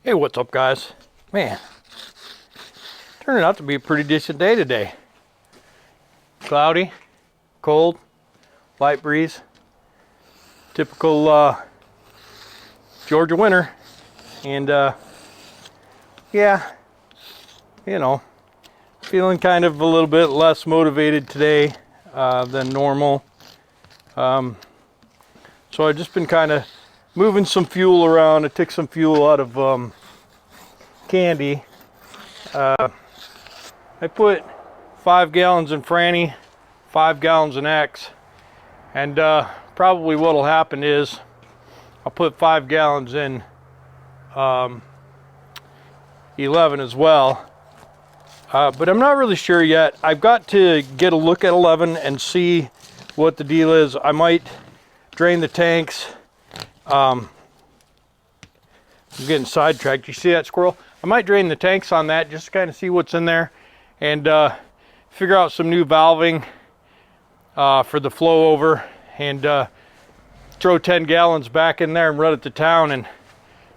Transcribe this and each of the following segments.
Hey, what's up, guys? Man, turning out to be a pretty decent day today. Cloudy, cold, light breeze. Typical Georgia winter. And yeah, you know, feeling kind of a little bit less motivated today than normal. So I've just been kind of moving some fuel around. I took some fuel out of candy. I put 5 gallons in Franny, 5 gallons in X, and probably what'll happen is I'll put 5 gallons in 11 as well. But I'm not really sure yet. I've got to get a look at 11 and see what the deal is. I might drain the tanks. I'm getting sidetracked. You see that, squirrel? I might drain the tanks on that just to kind of see what's in there and figure out some new valving for the flow over, and throw 10 gallons back in there and run it to town and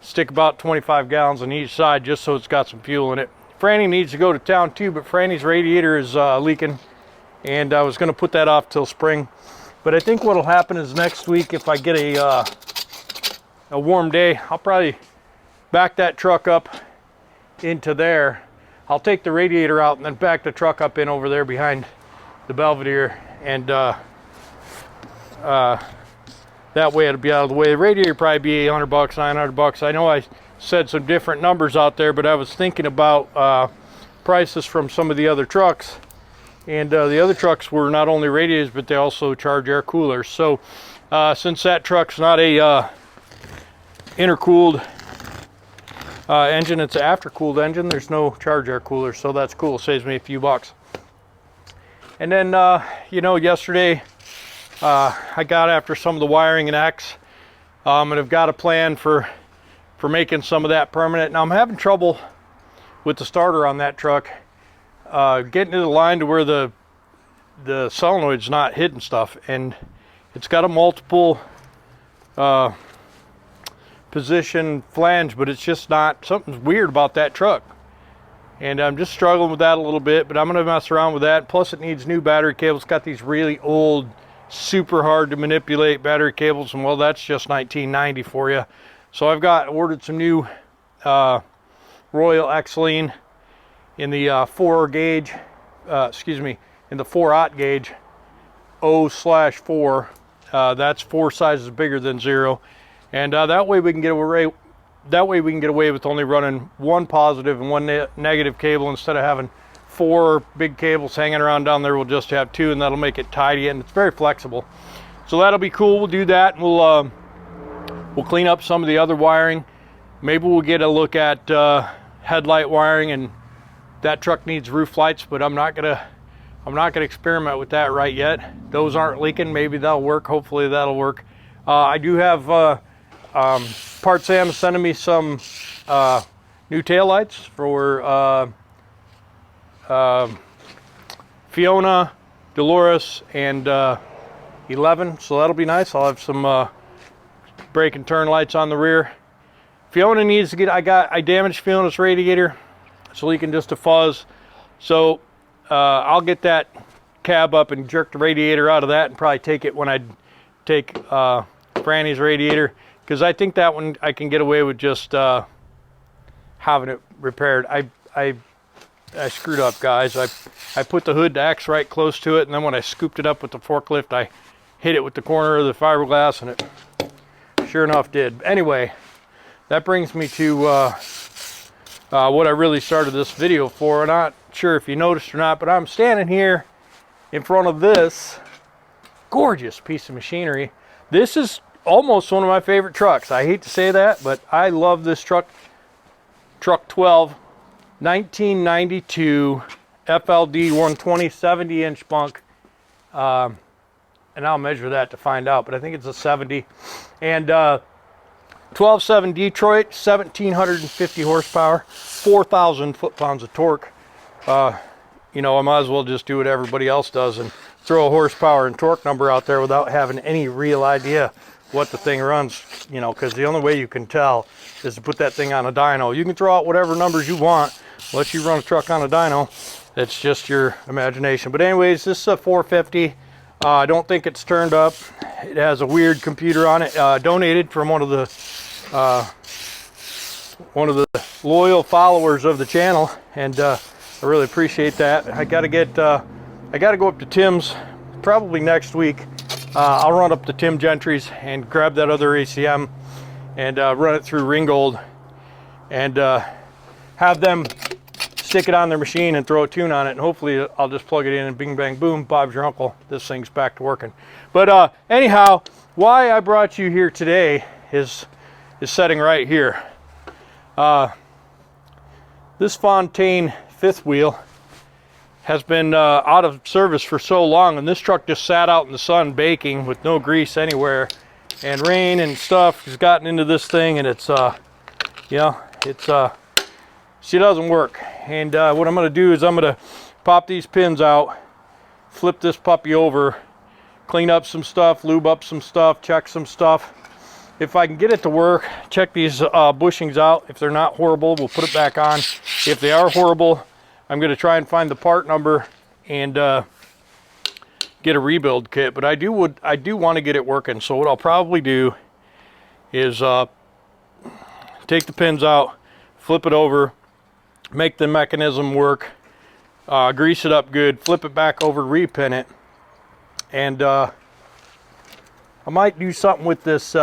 stick about 25 gallons on each side just so it's got some fuel in it. Franny needs to go to town too, but Franny's radiator is leaking, and I was going to put that off till spring. But I think what'll happen is next week, if I get a warm day, I'll probably back that truck up into there. I'll take the radiator out and then back the truck up in over there behind the Belvedere, and that way it'll be out of the way. The radiator will probably be $800, $900. I know I said some different numbers out there, but I was thinking about prices from some of the other trucks, and the other trucks were not only radiators, but they also charge air coolers. So since that truck's not a intercooled engine, it's an after-cooled engine, there's no charge air cooler, so that's cool. Saves me a few bucks. And then you know, yesterday I got after some of the wiring in X, and I've got a plan for making some of that permanent. Now I'm having trouble with the starter on that truck, getting to the line to where the solenoid's not hitting stuff, and it's got a multiple position flange, but it's just not, something's weird about that truck, and I'm just struggling with that a little bit. But I'm going to mess around with that. Plus it needs new battery cables. It's got these really old, super hard to manipulate battery cables, and well, that's just 1990 for you. So I've ordered some new Royal X-Lean in the 4 gauge, in the 4/0 gauge, O/4. That's 4 sizes bigger than 0, and that way we can get away. That way we can get away with only running 1 positive and 1 negative cable instead of having 4 big cables hanging around down there. We'll just have 2, and that'll make it tidy, and it's very flexible. So that'll be cool. We'll do that, and we'll clean up some of the other wiring. Maybe we'll get a look at headlight wiring, and that truck needs roof lights, but I'm not gonna experiment with that right yet. Those aren't leaking. Maybe that'll work. Hopefully that'll work. I do have Part Sam sending me some new taillights for Fiona, Dolores, and 11, so that'll be nice. I'll have some brake and turn lights on the rear. Fiona needs to get, I damaged Fiona's radiator. It's leaking just a fuzz. So I'll get that cab up and jerk the radiator out of that, and probably take it when I take Franny's radiator, because I think that one I can get away with just having it repaired. I screwed up, guys. I put the hood to X right close to it, and then when I scooped it up with the forklift, I hit it with the corner of the fiberglass, and it sure enough did. Anyway, that brings me to what I really started this video for. I'm not sure if you noticed or not, but I'm standing here in front of this gorgeous piece of machinery. This is almost one of my favorite trucks. I hate to say that, but I love this truck. Truck 12, 1992 FLD 120 70-inch bunk. And I'll measure that to find out, but I think it's a 70. And 12.7 Detroit, 1,750 horsepower, 4,000 foot-pounds of torque. You know, I might as well just do what everybody else does and throw a horsepower and torque number out there without having any real idea what the thing runs, you know, because the only way you can tell is to put that thing on a dyno. You can throw out whatever numbers you want, unless you run a truck on a dyno. It's just your imagination. But anyways, this is a 450. I don't think it's turned up. It has a weird computer on it, donated from one of the loyal followers of the channel, and I really appreciate that. I gotta go up to Tim's probably next week. I'll run up to Tim Gentry's and grab that other ACM and run it through Ringgold and have them stick it on their machine and throw a tune on it, and hopefully I'll just plug it in and bing bang boom, Bob's your uncle. This thing's back to working. But anyhow, why I brought you here today is setting right here. This Fontaine fifth wheel has been out of service for so long, and this truck just sat out in the sun baking with no grease anywhere, and rain and stuff has gotten into this thing, and it's you know, it's she doesn't work. And what I'm going to do is I'm going to pop these pins out, flip this puppy over, clean up some stuff, lube up some stuff, check some stuff. If I can get it to work, check these bushings out. If they're not horrible, we'll put it back on. If they are horrible, I'm going to try and find the part number and get a rebuild kit. But I do want to get it working. So what I'll probably do is take the pins out, flip it over, make the mechanism work, grease it up good, flip it back over, repin it, and I might do something with this.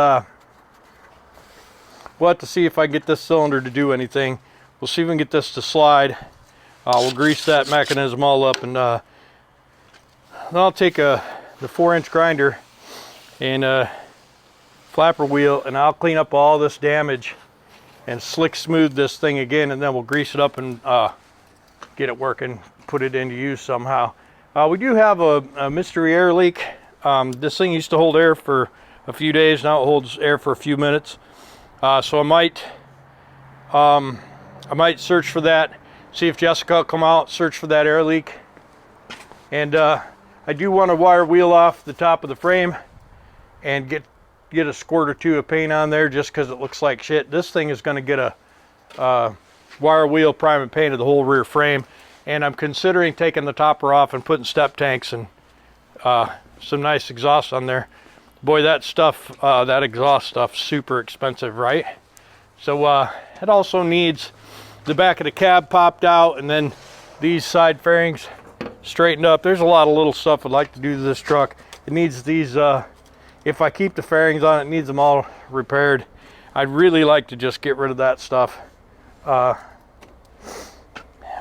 We'll have to see if I can get this cylinder to do anything. We'll see if we can get this to slide. We'll grease that mechanism all up, and then I'll take the 4-inch grinder and flapper wheel, and I'll clean up all this damage and slick smooth this thing again, and then we'll grease it up and get it working, put it into use somehow. We do have a mystery air leak. This thing used to hold air for a few days. Now it holds air for a few minutes. So I might search for that, see if Jessica will come out, search for that air leak. And I do want to wire wheel off the top of the frame and get a squirt or two of paint on there, just because it looks like shit. This thing is going to get a wire wheel prime and painted the whole rear frame, and I'm considering taking the topper off and putting step tanks and some nice exhaust on there. Boy, that stuff, that exhaust stuff, super expensive, right? So it also needs the back of the cab popped out, and then these side fairings straightened up. There's a lot of little stuff I'd like to do to this truck. It needs these, if I keep the fairings on, it needs them all repaired. I'd really like to just get rid of that stuff.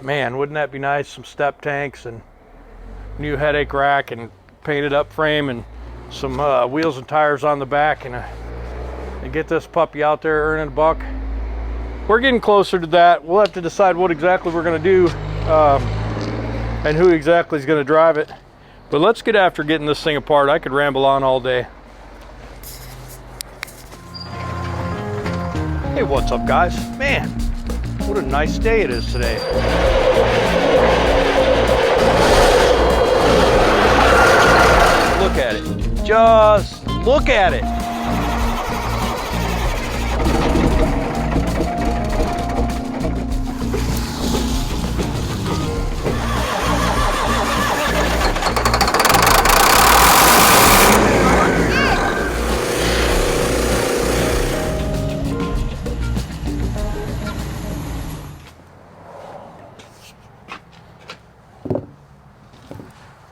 Man, wouldn't that be nice? Some step tanks and new headache rack and painted up frame and some wheels and tires on the back, and get this puppy out there earning a buck. We're getting closer to that. We'll have to decide what exactly we're going to do and who exactly is going to drive it. But let's get after getting this thing apart. I could ramble on all day. Hey, what's up, guys? Man, what a nice day it is today. Look at it. Just look at it.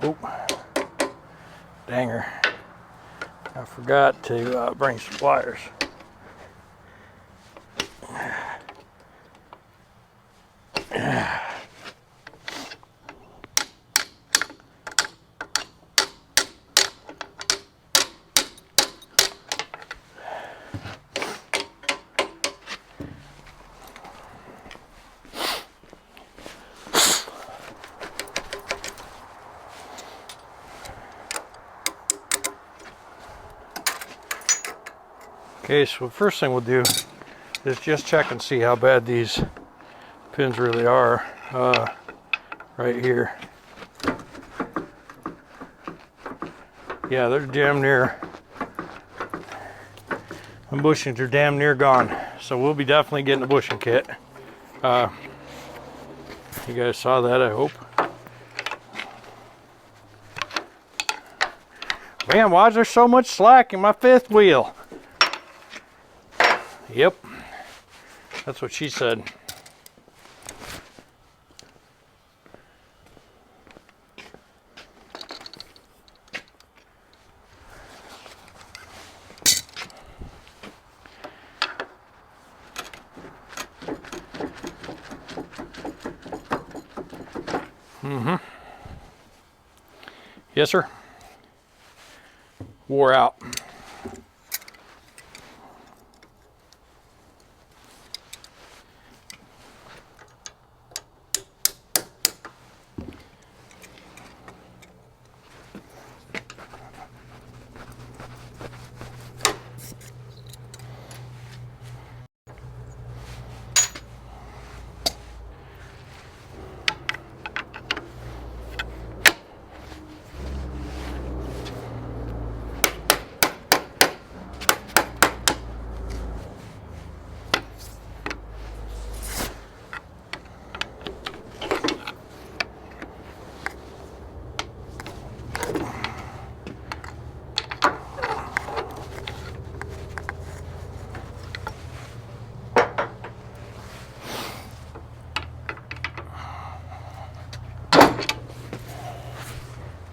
Oh, danger. I forgot to bring some pliers. Okay, so the first thing we'll do is just check and see how bad these pins really are right here. Yeah, they're damn near The bushings are damn near gone, so we'll be definitely getting a bushing kit. You guys saw that, I hope. Man, why is there so much slack in my fifth wheel? Yep, that's what she said. Yes, sir. Wore out.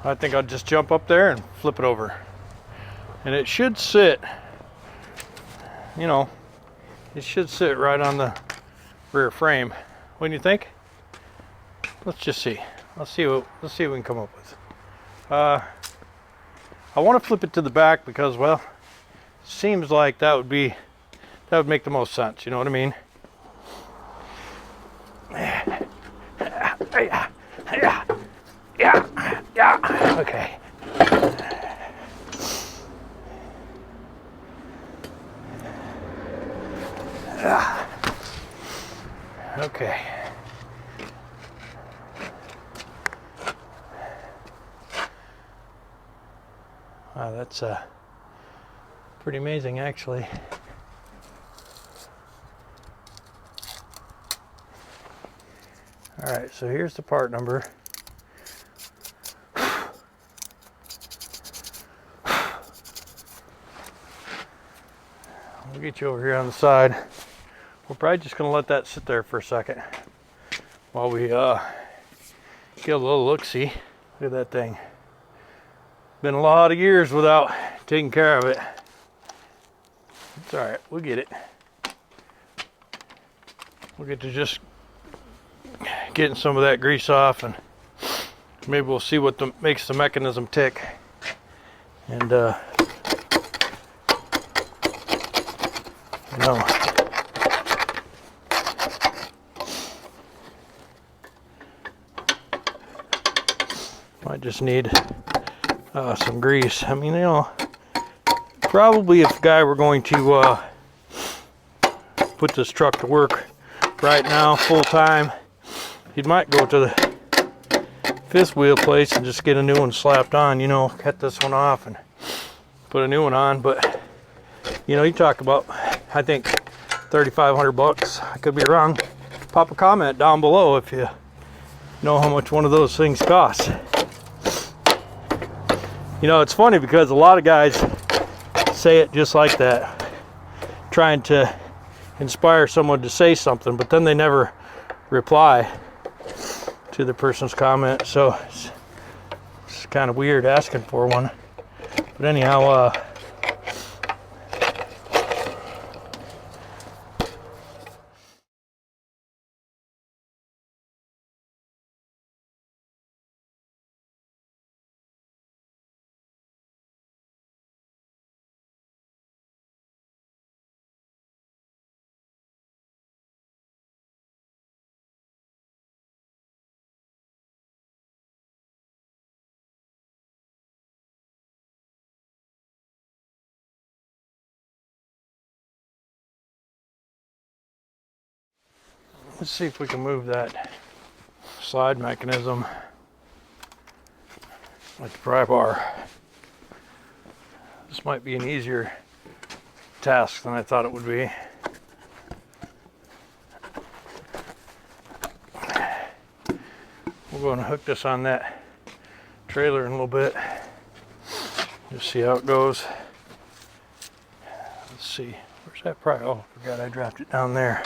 I think I'll just jump up there and flip it over. And it should sit, you know, it should sit right on the rear frame. What do you think? Let's just see. Let's see what we can come up with. I want to flip it to the back because, well, seems like that would make the most sense. You know what I mean? Yeah. Okay. Okay. Wow, that's pretty amazing, actually. All right, so here's the part number. We'll get you over here on the side. We're probably just gonna let that sit there for a second while we get a little look-see. Look at that thing. Been a lot of years without taking care of it. It's all right, we'll get it. We'll get to just getting some of that grease off, and maybe we'll see what makes the mechanism tick. And you know, might just need some grease. I mean, you know, probably if the guy were going to put this truck to work right now full time, he might go to the fifth wheel place and just get a new one slapped on, you know, cut this one off and put a new one on. But you know, you talk about, I think, $3,500. I could be wrong. Pop a comment down below if you know how much one of those things costs. You know, it's funny because a lot of guys say it just like that, trying to inspire someone to say something, but then they never reply to the person's comment. So it's kind of weird asking for one. But anyhow, let's see if we can move that slide mechanism with the pry bar. This might be an easier task than I thought it would be. We're going to hook this on that trailer in a little bit. Just see how it goes. Let's see. Where's that pry? Oh, I forgot I dropped it down there.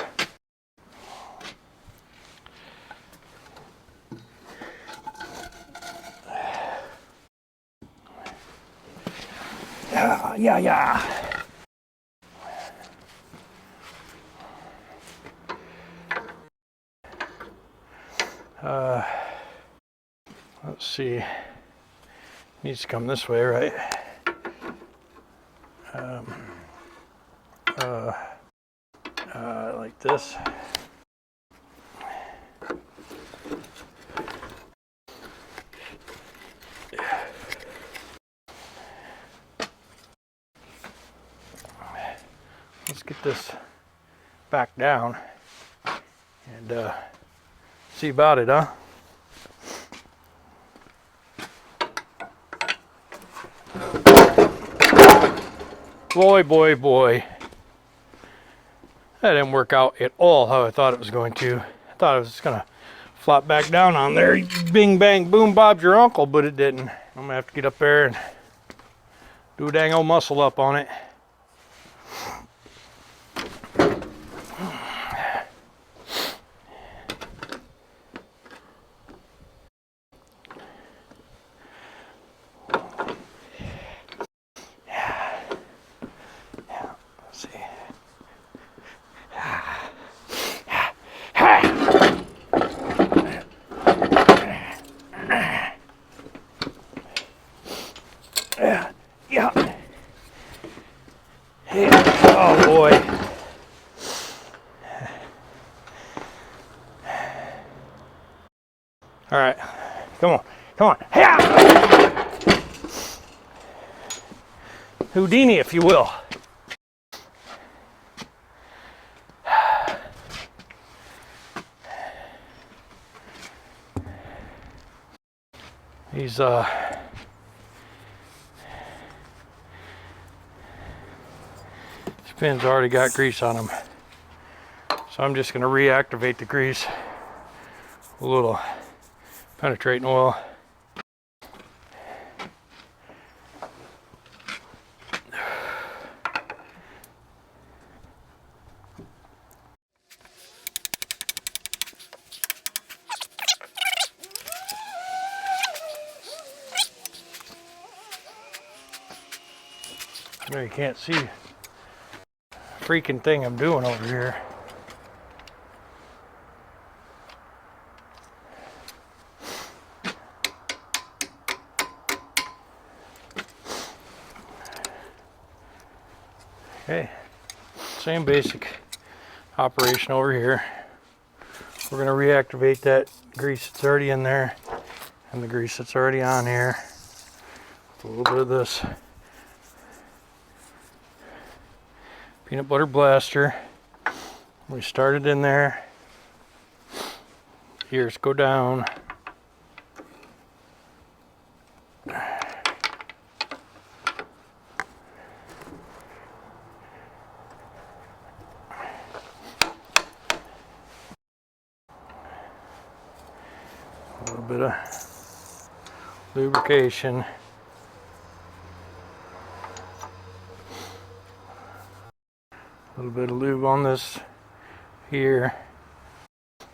Yeah. Let's see. Needs to come this way, right? Like this. Let's get this back down and see about it, huh? Boy. That didn't work out at all how I thought it was going to. I thought it was just gonna flop back down on there. Bing, bang, boom, Bob's your uncle, but it didn't. I'm gonna have to get up there and do a dang old muscle up on it. Oh boy. All right, come on. Houdini, if you will. These pins already got grease on them, so I'm just going to reactivate the grease with a little penetrating oil. I know you can't see the freaking thing I'm doing over here. Okay, same basic operation over here. We're going to reactivate that grease that's already in there and the grease that's already on here. A little bit of this peanut butter blaster. We started in there. Ears go down. A little bit of lubrication. A little bit of lube on this here.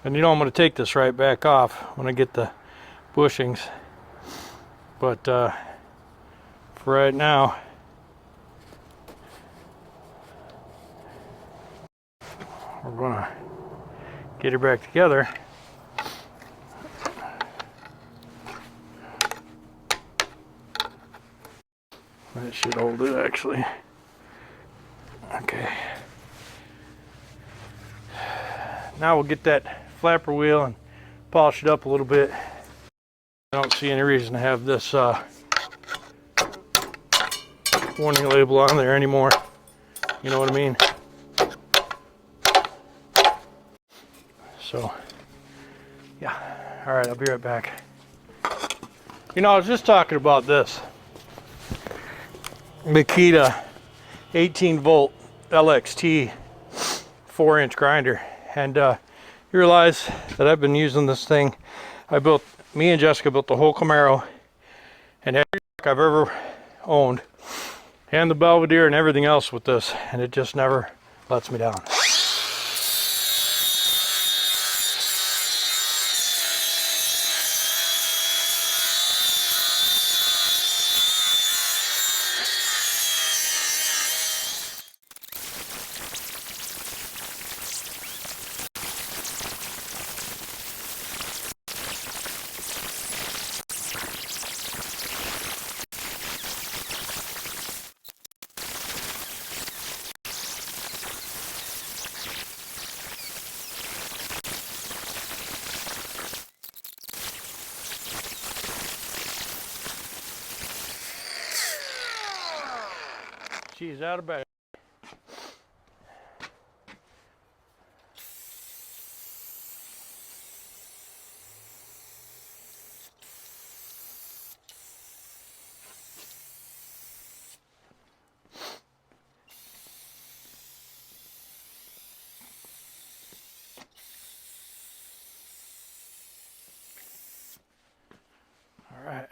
And you know I'm going to take this right back off when I get the bushings. But for right now, we're going to get her back together. That should hold it actually. Okay. Now we'll get that flapper wheel and polish it up a little bit. I don't see any reason to have this warning label on there anymore. You know what I mean? So, yeah. All right, I'll be right back. You know, I was just talking about this Makita 18 volt LXT 4-inch grinder, and you realize that I've been using this thing. Me and Jessica built the whole Camaro and every truck I've ever owned, and the Belvedere and everything else with this, and it just never lets me down. She's out of bed. All right.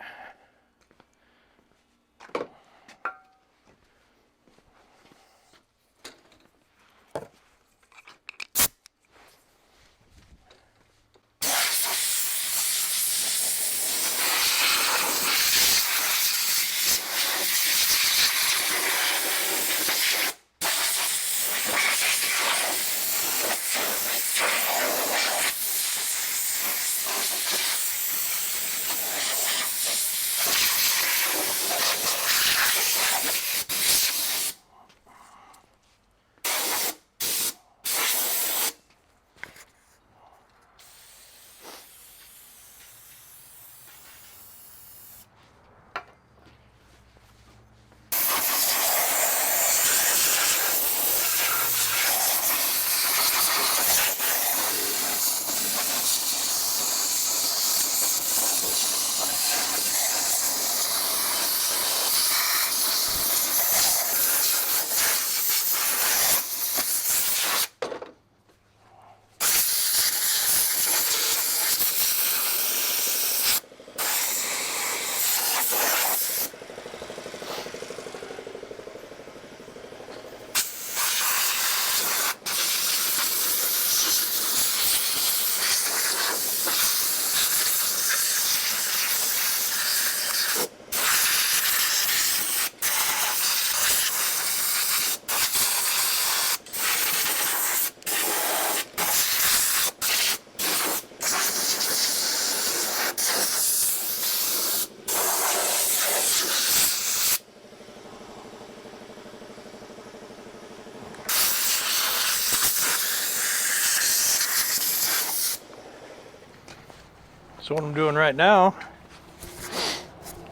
So what I'm doing right now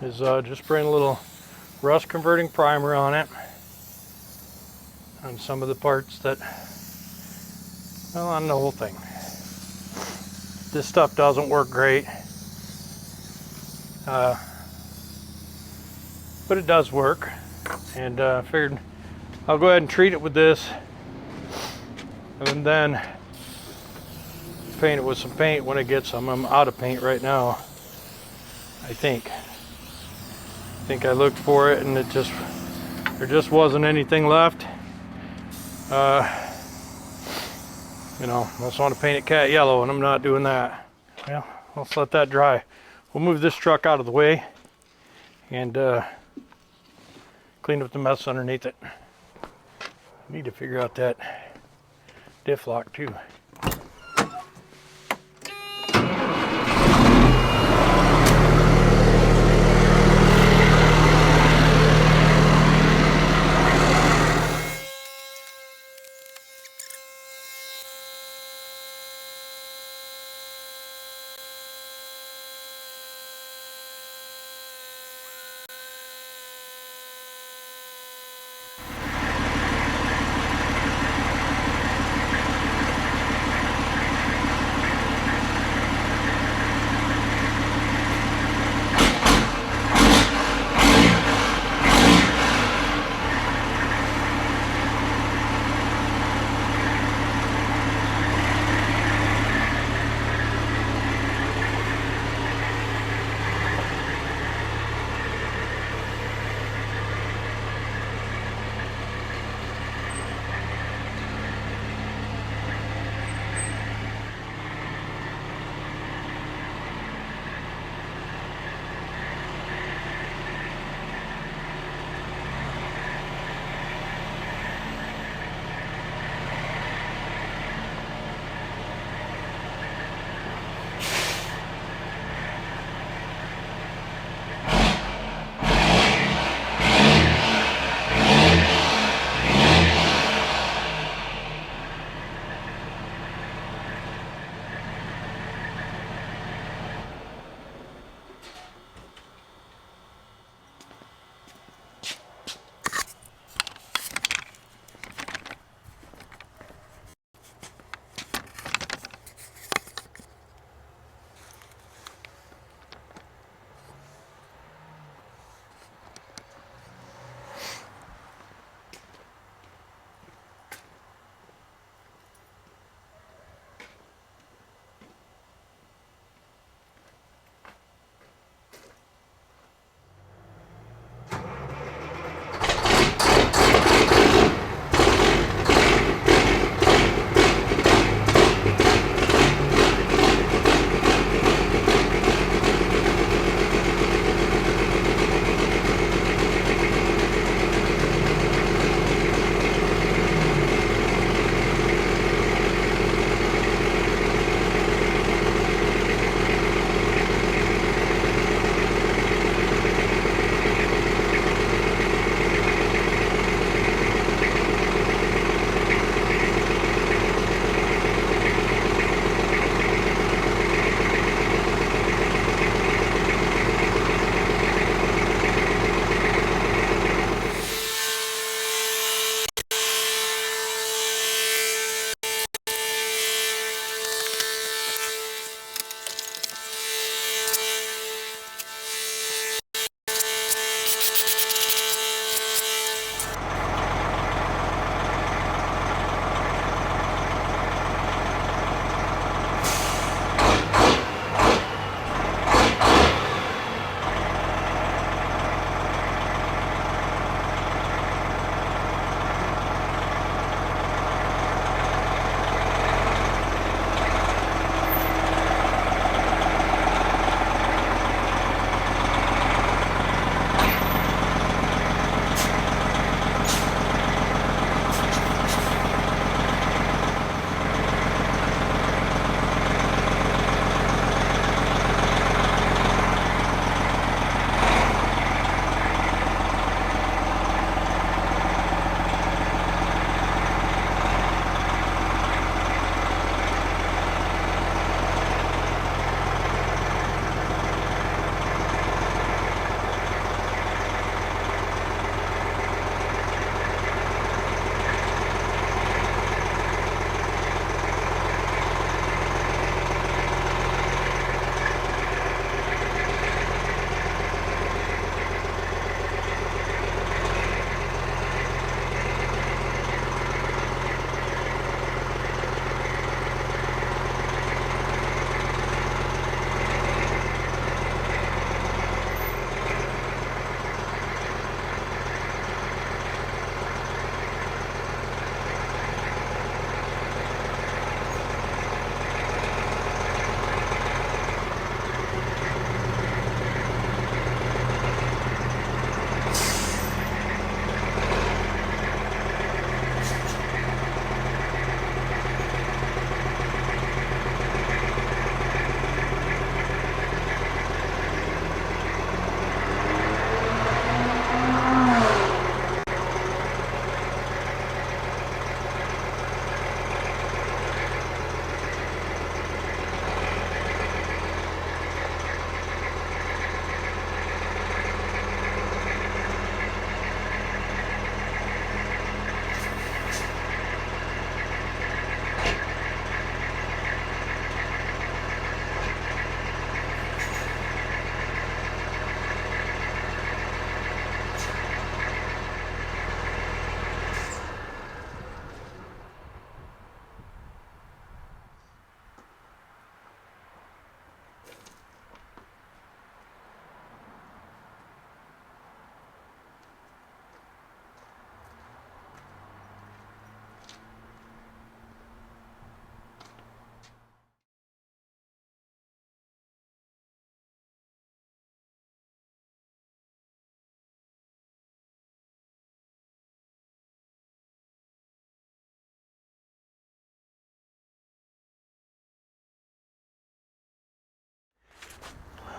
is just spraying a little rust converting primer on it, on some of the parts that, well, on the whole thing. This stuff doesn't work great, but it does work, and figured I'll go ahead and treat it with this, and then paint it with some paint when I get some. I'm out of paint right now, I think. I looked for it and there just wasn't anything left. You know, I just want to paint it cat yellow, and I'm not doing that. Well, let's let that dry. We'll move this truck out of the way and clean up the mess underneath it. I need to figure out that diff lock too.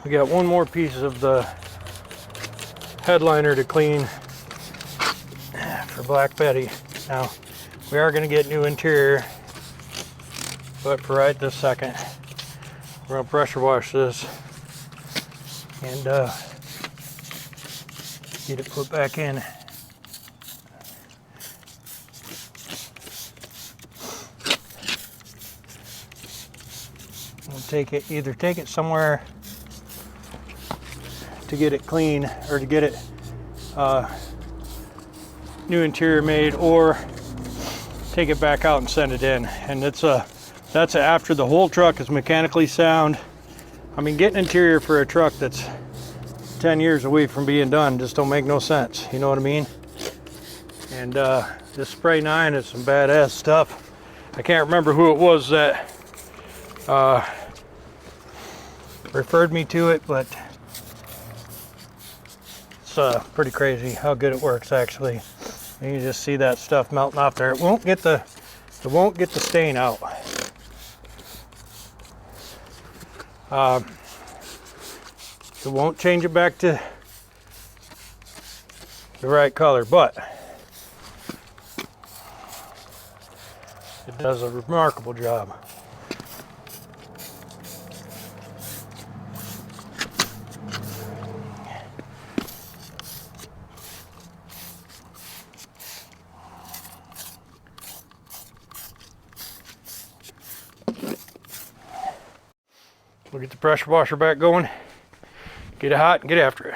We got one more piece of the headliner to clean for Black Betty. Now, we are going to get new interior, but for right this second, we're going to pressure wash this and get it put back in. We'll either take it somewhere to get it clean or to get it new interior made, or take it back out and send it in. And that's after the whole truck is mechanically sound. I mean, getting interior for a truck that's 10 years away from being done just don't make no sense, you know what I mean? And this Spray 9 is some badass stuff. I can't remember who it was that referred me to it, but it's pretty crazy how good it works actually. And you just see that stuff melting off there. It won't get the stain out. It won't change it back to the right color, but it does a remarkable job. We'll get the pressure washer back going, get it hot, and get after it.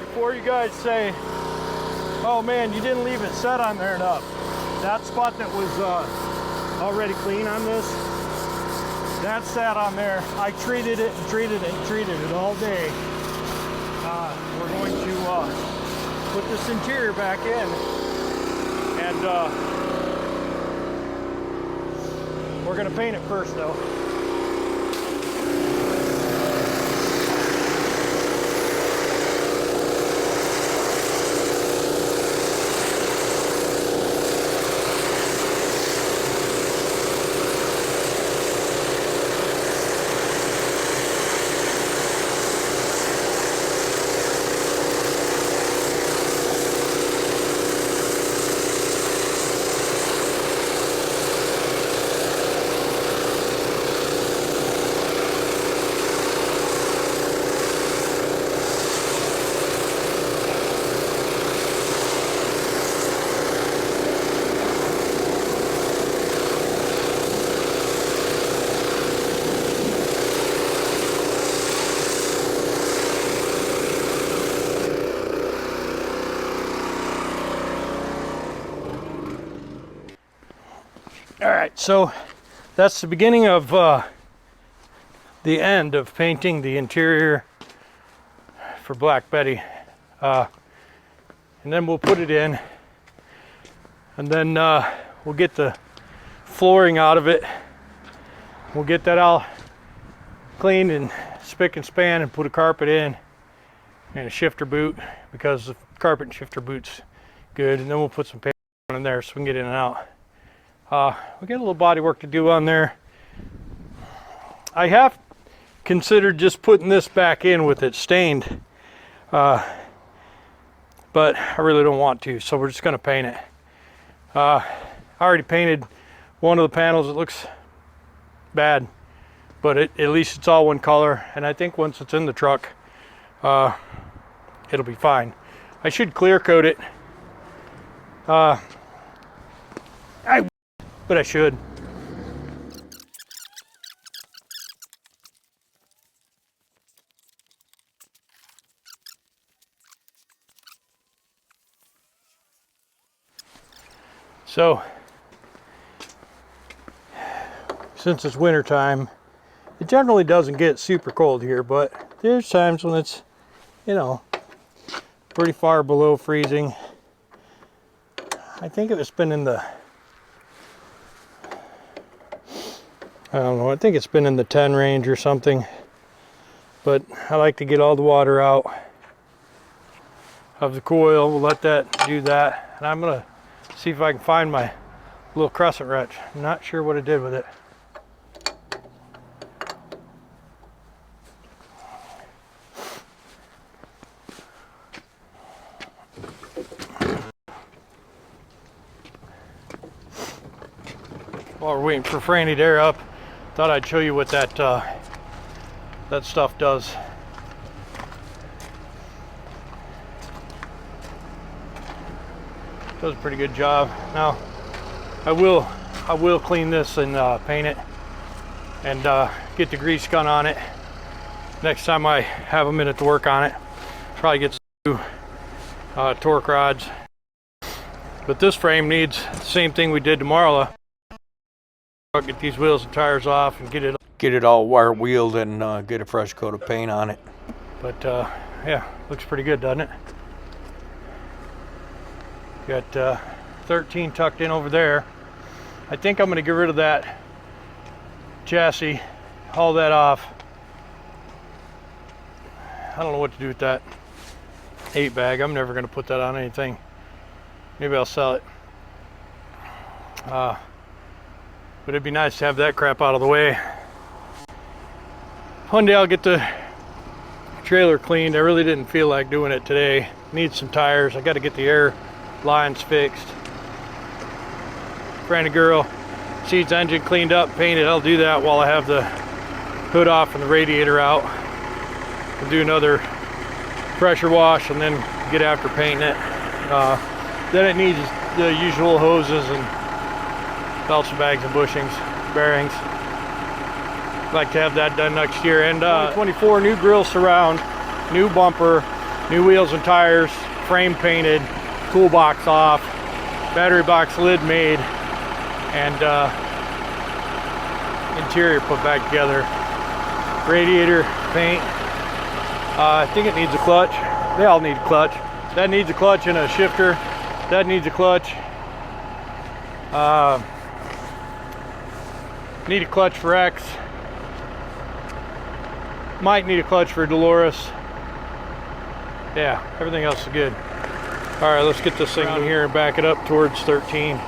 Before you guys say, oh man, you didn't leave it set on there enough. That spot that was already clean on this, that sat on there. I treated it and treated it and treated it all day. We're going to put this interior back in, and we're going to paint it first though. All right, so that's the beginning of the end of painting the interior for Black Betty. And then we'll put it in, and then we'll get the flooring out of it. We'll get that all cleaned and spick and span and put a carpet in and a shifter boot, because the carpet and shifter boot's good. And then we'll put some paint on in there so we can get in and out. We got a little body work to do on there. I have considered just putting this back in with it stained, but I really don't want to, so we're just going to paint it. I already painted one of the panels. It looks bad, but at least it's all one color, and I think once it's in the truck, it'll be fine. I should clear coat it, but I should. So, since it's winter time, it generally doesn't get super cold here, but there's times when it's, you know, pretty far below freezing. I think it's been in the, I don't know, I think it's been in the 10 range or something, but I like to get all the water out of the coil. We'll let that do that, and I'm gonna see if I can find my little crescent wrench. I'm not sure what I did with it. While we're waiting for Franny to air up, thought I'd show you what that that stuff does. Does a pretty good job. Now, I will clean this and paint it, and get the grease gun on it next time I have a minute to work on it. Probably get some new torque rods. But this frame needs the same thing we did to Marla. Get these wheels and tires off and get it all wire wheeled and get a fresh coat of paint on it. But yeah, looks pretty good, doesn't it? Got 13 tucked in over there. I think I'm going to get rid of that chassis, haul that off. I don't know what to do with that 8 bag. I'm never going to put that on anything. Maybe I'll sell it. But it'd be nice to have that crap out of the way. One day I'll get the trailer cleaned. I really didn't feel like doing it today. Need some tires. I got to get the air lines fixed. Franny girl seats engine cleaned up, painted. I'll do that while I have the hood off and the radiator out. We'll do another pressure wash and then get after painting it. Then it needs the usual hoses and belts and bags and bushings, bearings. I'd like to have that done next year. And 24 new grill surround, new bumper, new wheels and tires, frame painted, toolbox off, battery box lid made, and interior put back together. Radiator paint. I think it needs a clutch. They all need a clutch. That needs a clutch and a shifter. That needs a clutch. Need a clutch for X. Might need a clutch for Dolores. Yeah, everything else is good. All right, let's get this thing in here and back it up towards 13.